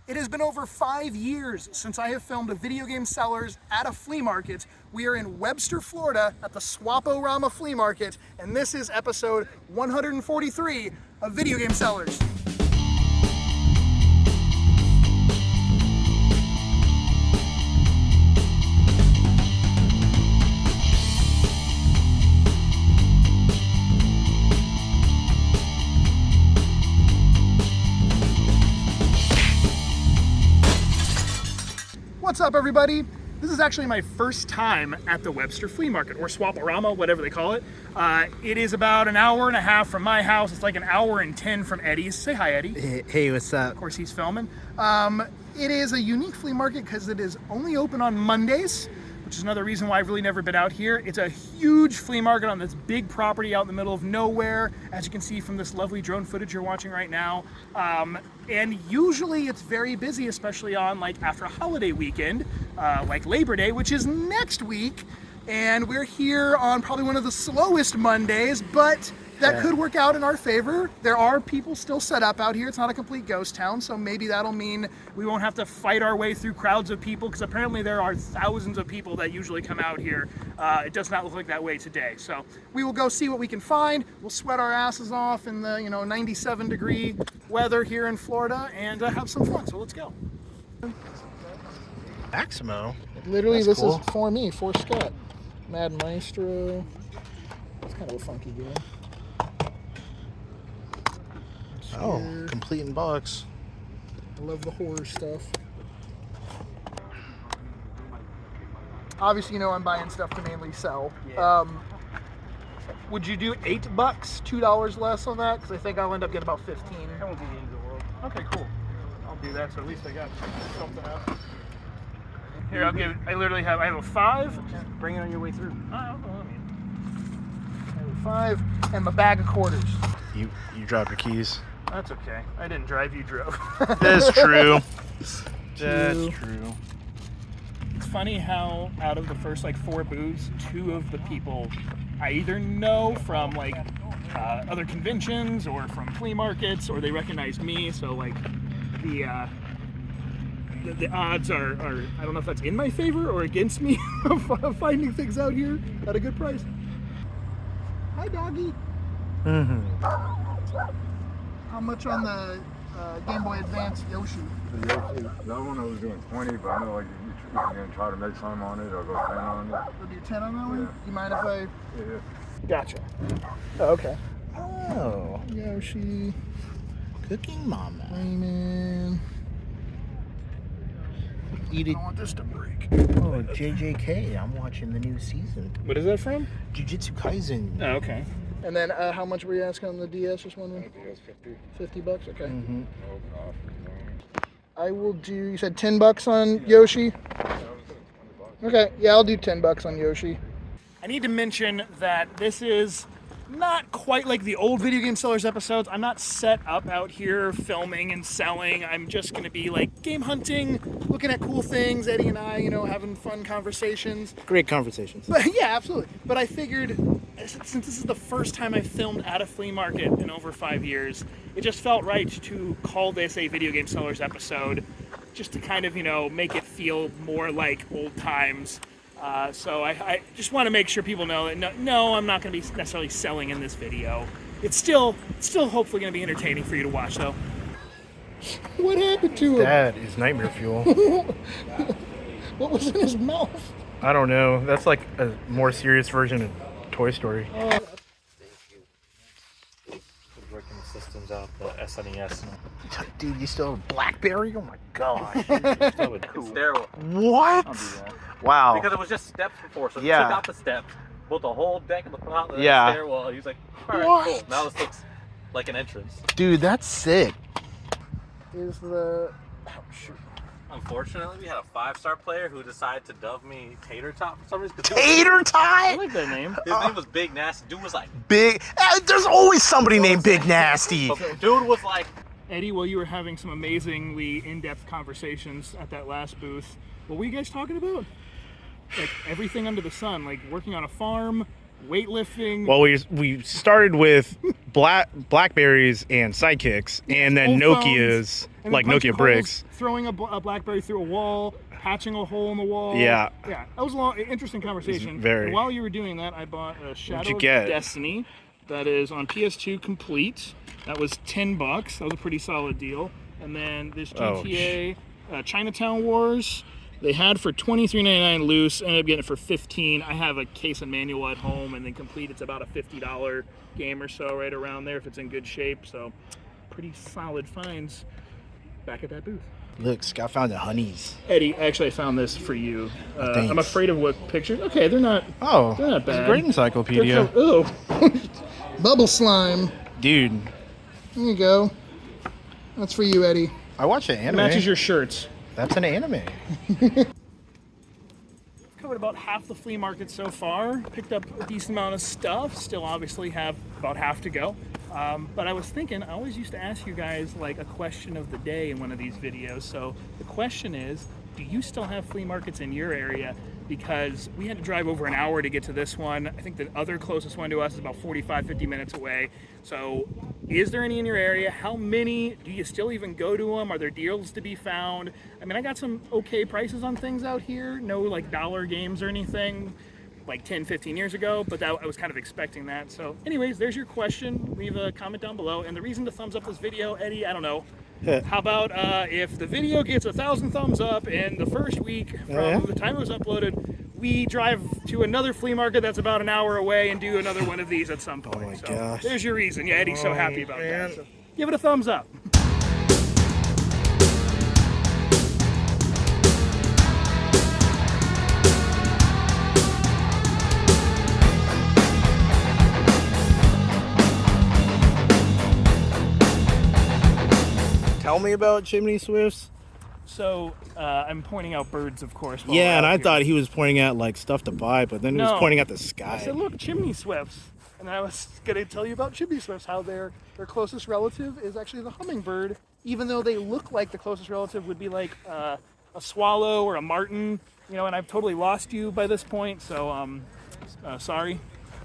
It has been over 5 years since I have filmed a video game sellers at a flea market. We are in Webster, Florida at the Swap-O-Rama Flea Market, and this is episode 143 of Video Game Sellers. What's up, everybody? This is actually my first time at the Webster Flea Market, or Swap-O-Rama, whatever they call it. It is about an hour and a half from my house. It's like an hour and 10 from Eddie's. Say hi, Eddie. Hey, what's up? Of course, he's filming. It is a unique flea market because it is only open on Mondays, which is another reason why I've really never been out here. It's a huge flea market on this big property out in the middle of nowhere, as you can see from this lovely drone footage you're watching right now. And usually it's very busy, especially on like after a holiday weekend, like Labor Day, which is next week. And we're here on probably one of the slowest Mondays, but that could work out in our favor. There are people still set up out here. It's not a complete ghost town, so maybe that'll mean we won't have to fight our way through crowds of people, because apparently there are thousands of people that usually come out here. It does not look like that way today. So we will go see what we can find. We'll sweat our asses off in the 97-degree weather here in Florida and have some fun. So let's go. Maximo. Literally, That's this cool. is for me, for Scott. Mad Maestro. It's kind of a funky game. Oh, complete in box. I love the horror stuff. Obviously, I'm buying stuff to mainly sell. Yeah. Would you do $8, $2 less on that? Because I think I'll end up getting about 15. That won't be the end of the world. Okay, cool. I'll do that, so at least I got something else. Here, I have a 5. Just bring it on your way through. I have a 5 and my bag of quarters. You dropped your keys. That's okay. I didn't drive, you drove. That's true. That's true. It's funny how out of the first 4 booths, 2 of the people I either know from other conventions or from flea markets, or they recognized me. So the odds are I don't know if that's in my favor or against me of finding things out here at a good price. Hi, doggy. How much on the Game Boy Advance Yoshi? The Yoshi, the other one I was doing 20, but I know you're going to try to make some on it or go 10 on it. We'll do 10 on that one? Yeah. You mind if I... Yeah. Gotcha. Oh, okay. Oh, Yoshi. cooking mama. Rayman. Eat I it. don't want this to break. Oh, JJK. I'm watching the new season. What is that from? Jujutsu Kaisen. Oh, okay. And then how much were you asking on the DS? Just wondering. DS 50. $50, okay. Mm-hmm. No off. I will do, you said $10 on Yoshi? Okay, yeah, I'll do $10 on Yoshi. I need to mention that this is not quite like the old Video Game Sellers episodes. I'm not set up out here filming and selling. I'm just going to be game hunting, looking at cool things, Eddie and I, having fun conversations. Great conversations. But yeah, absolutely. But I figured, since this is the first time I've filmed at a flea market in over 5 years, it just felt right to call this a Video Game Sellers episode, just to kind of, make it feel more like old times. So I just want to make sure people know that no, I'm not going to be necessarily selling in this video. It's still hopefully going to be entertaining for you to watch, though. What happened to him? That is nightmare fuel. What was in his mouth? I don't know. That's like a more serious version of Toy Story. Thank you. Working the systems out, the SNES. Dude, you still have a BlackBerry? Oh my gosh. It's sterile. What? I'll do that. Wow. Because it was just steps before, so Yeah. took out the steps, built a whole deck of the front of the Yeah. stairwell. He was like, alright, What? cool. Now this looks like an entrance. Dude, that's sick. Is the... Oh, shoot. Unfortunately, we had a 5-star player who decided to dub me Tater Tot for some reason. Tater I Tot? like that name. His name was Big Nasty. Dude was like, Big. There's always somebody named Big Nasty. dude was like, Eddie, while you were having some amazingly in-depth conversations at that last booth, what were you guys talking about? Everything under the sun, working on a farm, weightlifting. Well, we started with Blackberries and Sidekicks, and then old Nokias, phones, and like punching Nokia bricks. holes, throwing a Blackberry through a wall, patching a hole in the wall. Yeah. Yeah, that was a long, interesting conversation. very. And while you were doing that, I bought a Shadow you of get? Destiny that is on PS2 complete. That was $10. That was a pretty solid deal. And then this GTA Chinatown Wars, they had for $23.99 loose. Ended up getting it for $15. I have a case and manual at home, and then complete it's about a $50 game or so, right around there if it's in good shape. So pretty solid finds back at that booth. Look, Scott found the honeys. Eddie, actually, I found this for you. Thanks. I'm afraid of what pictures. Okay, they're not. Oh, they're not bad. It's a great encyclopedia. Oh, bubble slime. Dude, There you go. That's for you, Eddie. I watch an anime. Matches your shirts. That's an anime. Covered about half the flea market so far. Picked up a decent amount of stuff. Still, obviously, have about half to go. But I was thinking, I always used to ask you guys like a question of the day in one of these videos. So the question is, do you still have flea markets in your area? Because we had to drive over an hour to get to this one. I think the other closest one to us is about 45, 50 minutes away. So is there any in your area? How many? Do you still even go to them? Are there deals to be found? I mean, I got some okay prices on things out here. No like dollar games or anything like 10, 15 years ago, but I was kind of expecting that. So anyways, there's your question. Leave a comment down below. And the reason to thumbs up this video, Eddie, I don't know. How about if the video gets 1,000 thumbs up in the first week from the time it was uploaded, we drive to another flea market that's about an hour away and do another one of these at some point. Oh my so gosh. There's your reason. Yeah, Eddie's so happy about that. So give it a thumbs up. Tell me about chimney swifts. So I'm pointing out birds, of course. Yeah, and I thought he was pointing at like stuff to buy, but then he was pointing at the sky. I said, look, chimney swifts. And I was going to tell you about chimney swifts, how their closest relative is actually the hummingbird, even though they look like the closest relative would be like a swallow or a martin, you know, and I've totally lost you by this point, so sorry.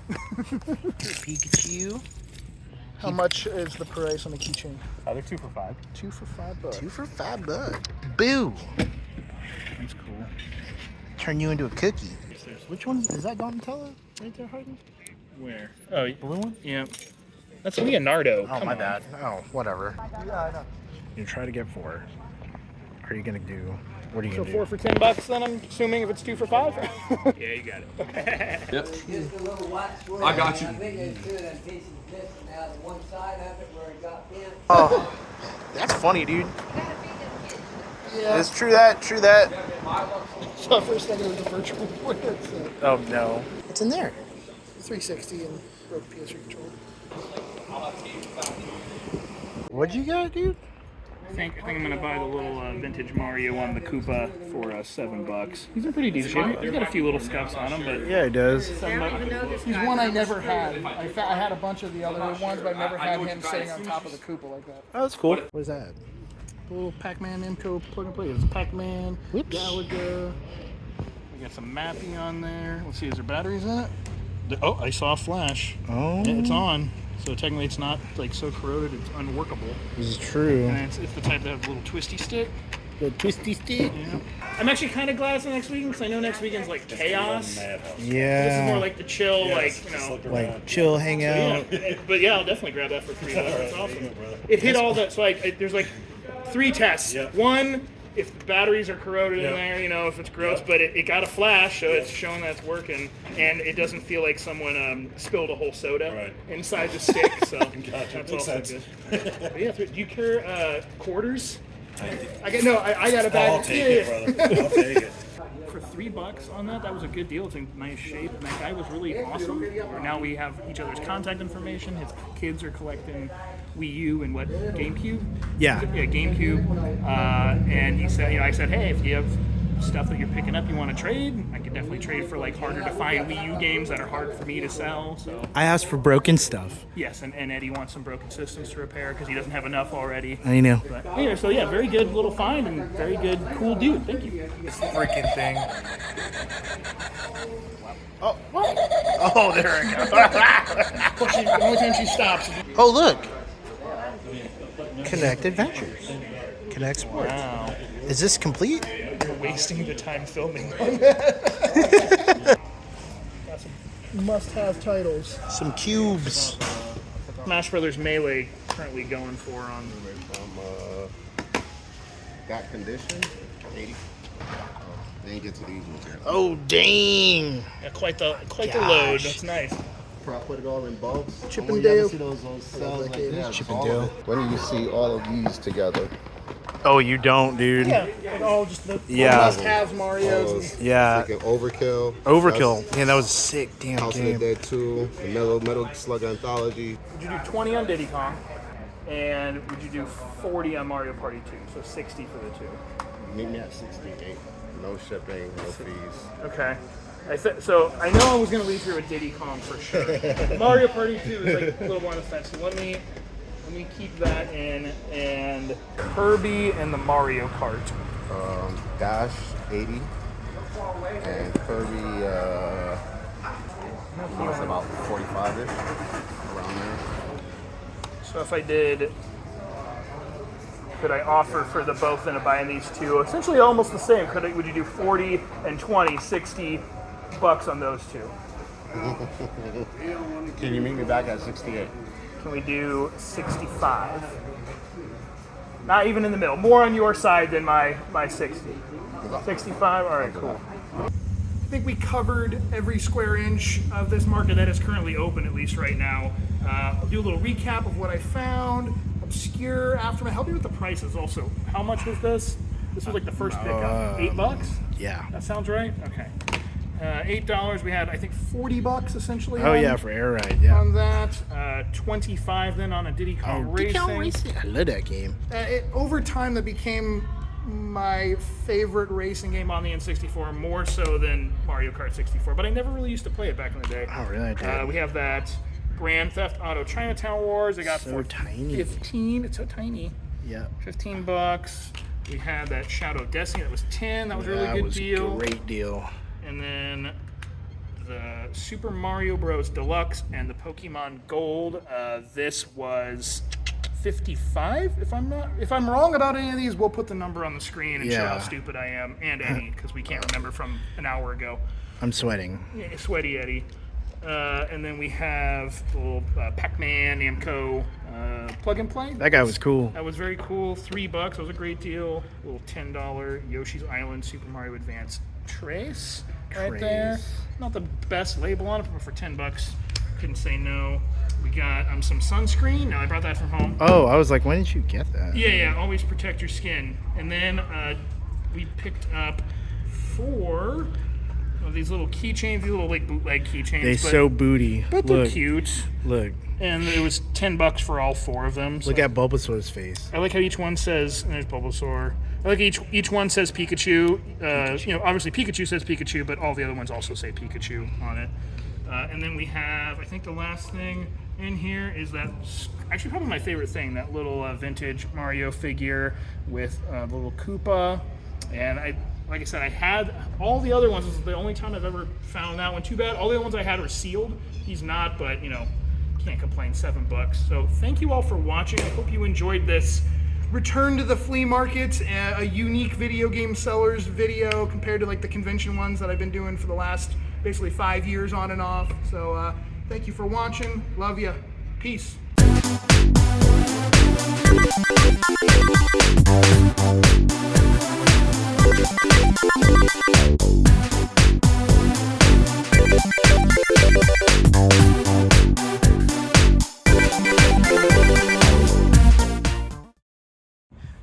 Pikachu. How much is the price on the keychain? They're 2 for $5. 2 for $5. 2 for $5. Boo. That's cool. Turn you into a cookie. Which one is that? Donatella right there, Harden? Where? Oh, Blue one? yeah. That's Leonardo. Oh, Come my on. bad. Oh, whatever. Yeah, I know. You try to get 4. What are you gonna do? What are you So gonna 4 do? for $10 then, I'm assuming, if it's 2 for 5? Yeah, you got it. Yep. Just a little white swirl. I got you. I think there's 2 of them pieces missing out of one side of it where it got bent. Oh, that's funny, dude. It's true that. So for a second it was a virtual board. Oh no. What's in there? 360 and broke PS3 controller. What'd you get, dude? I think I'm gonna buy the little vintage Mario one, the Koopa, for $7. These are pretty decent shape. He's got a few little scuffs on him, but Yeah, it does. $7. He's one I never had. I had a bunch of the other ones, but I've never had him sitting on top of the Koopa like that. Oh, that's cool. What is that? The little Pac-Man Imco plug and play. It's Pac-Man, Galaga. We got some mapping on there. Let's see, is there batteries in it? Oh, I saw a flash. Oh. It's on. So technically it's not like so corroded, it's unworkable. This is true. And it's the type that has a little twisty stick. The twisty stick. Yeah. I'm actually kind of glad it's the next weekend because I know next weekend's like chaos. Yeah. This is more like the chill, like, you know. Like chill, hang out. Yeah. But yeah, I'll definitely grab that for $3. That's awesome. It hit all that. So like, there's like 3 tests. One, if the batteries are corroded in there, you know, if it's gross, but it got a flash, so it's showing that it's working, and it doesn't feel like someone spilled a whole soda inside the stick, so that's also good. But yeah, do you carry quarters? I got a bag. I'll take it, brother. I'll take it. For $3 on that was a good deal. It's in nice shape, and that guy was really awesome. Now we have each other's contact information. His kids are collecting Wii U and GameCube. Yeah. Yeah, GameCube. And he said, I said, hey, if you have stuff that you're picking up you want to trade, I could definitely trade for like harder to find Wii U games that are hard for me to sell. So I asked for broken stuff. yes, and Eddie wants some broken systems to repair because he doesn't have enough already. I know. But anyway, so yeah, very good little find and very good, cool dude. Thank you. This freaking thing. Oh, what? Oh, there we go. The only time she stops. Oh, look. Connect Adventures. Connect Sports. Wow. Is this complete? You're wasting the time filming on that. Got some must-have titles. Some cubes. Smash Brothers Melee currently going for on. Got condition, 80. Then you get to these ones here. Oh, dang. Yeah, quite the Gosh. load. That's nice. Probably put it all in bulks. Chip When and you ever Dale. see those cells like that, Chip all and of it. When do you see all of these together? Oh, you don't, dude. Yeah, like all just the Yeah. must-haves All Mario's. those Yeah. freaking Overkill. Overkill. Yeah, that was a sick damn House of the game. Dead 2. The Metal Slug Anthology. Would you do 20 on Diddy Kong? And would you do 40 on Mario Party 2? So 60 for the two. Meet me at 68. No shipping, no fees. Okay. So I know I was going to leave here with Diddy Kong for sure. Mario Party 2 is like a little more on the fence. So let me keep that in. And Kirby and the Mario Kart. Dash 80. And Kirby, it's about 45-ish. Around there. So if I did, could I offer for the both and buying these two? Essentially almost the same. Would you do 40 and 20, 60 bucks on those two? Can you meet me back at 68? Can we do 65? Not even in the middle. More on your side than my 60. 65? All right, cool. I think we covered every square inch of this market that is currently open, at least right now. I'll do a little recap of what I found. Obscure aftermath. Help me with the prices also. How much was this? This was like the first pickup. $8? Yeah. That sounds right? Okay. $8. We had, I think, $40 essentially. Oh, on- yeah, for Air Ride, yeah. On that, 25 then on a Diddy Kong Racing. I love that game. Over time, that became my favorite racing game on the N64, more so than Mario Kart 64. But I never really used to play it back in the day. Oh, really? I did. We have that Grand Theft Auto Chinatown Wars. I got So for tiny. 15. It's so tiny. Yeah. $15. We had that Shadow Destiny that was 10. That was a really That good was deal. a great deal. And then the Super Mario Bros. Deluxe and the Pokemon Gold. This was 55. If I'm wrong about any of these, we'll put the number on the screen and show how Yeah. stupid I am, and Eddie, because we can't remember from an hour ago. I'm sweating. Yeah, sweaty Eddie. And then we have the little Pac-Man, Namco plug and play. That guy was cool. That was very cool. $3. That was a great deal. A little $10 Yoshi's Island Super Mario Advance Trace right there. Not the best label on it, but for $10, couldn't say no. We got some sunscreen. Now I brought that from home. Oh, I was like, when did you get that? Yeah. Always protect your skin. And then we picked up 4 of these little keychains. These little like bootleg keychains. They so booty. But they're Look, cute. look. And it was $10 for all 4 of them. So Look at Bulbasaur's face. I like how each one says, and there's Bulbasaur. I like each one says Pikachu. Obviously Pikachu says Pikachu, but all the other ones also say Pikachu on it. And then we have, I think the last thing in here is that, actually probably my favorite thing, that little vintage Mario figure with the little Koopa. And like I said, I had all the other ones. This is the only time I've ever found that one. Too bad. All the other ones I had were sealed. He's not, but can't complain. $7. So thank you all for watching. I hope you enjoyed this return to the flea market, a unique video game sellers video compared to like the convention ones that I've been doing for the last basically 5 years on and off. So thank you for watching. Love you. Peace.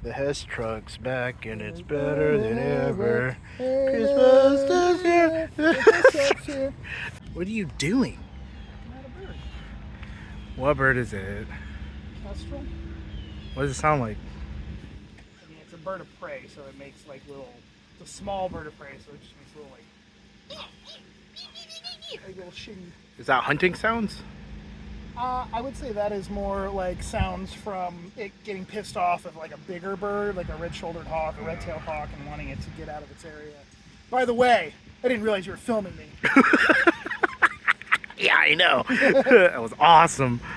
The Hess truck's back and it's better than ever. Christmas is here. What are you doing? What bird is it? Kestrel? What does it sound like? I mean, it's a bird of prey, so it makes like little It's a small bird of prey, so it just makes a little like a little shitty. Is that hunting sounds? I would say that is more like sounds from it getting pissed off of like a bigger bird, like a red-shouldered hawk, a red-tailed hawk, and wanting it to get out of its area. By the way, I didn't realize you were filming me. Yeah, I know. That was awesome.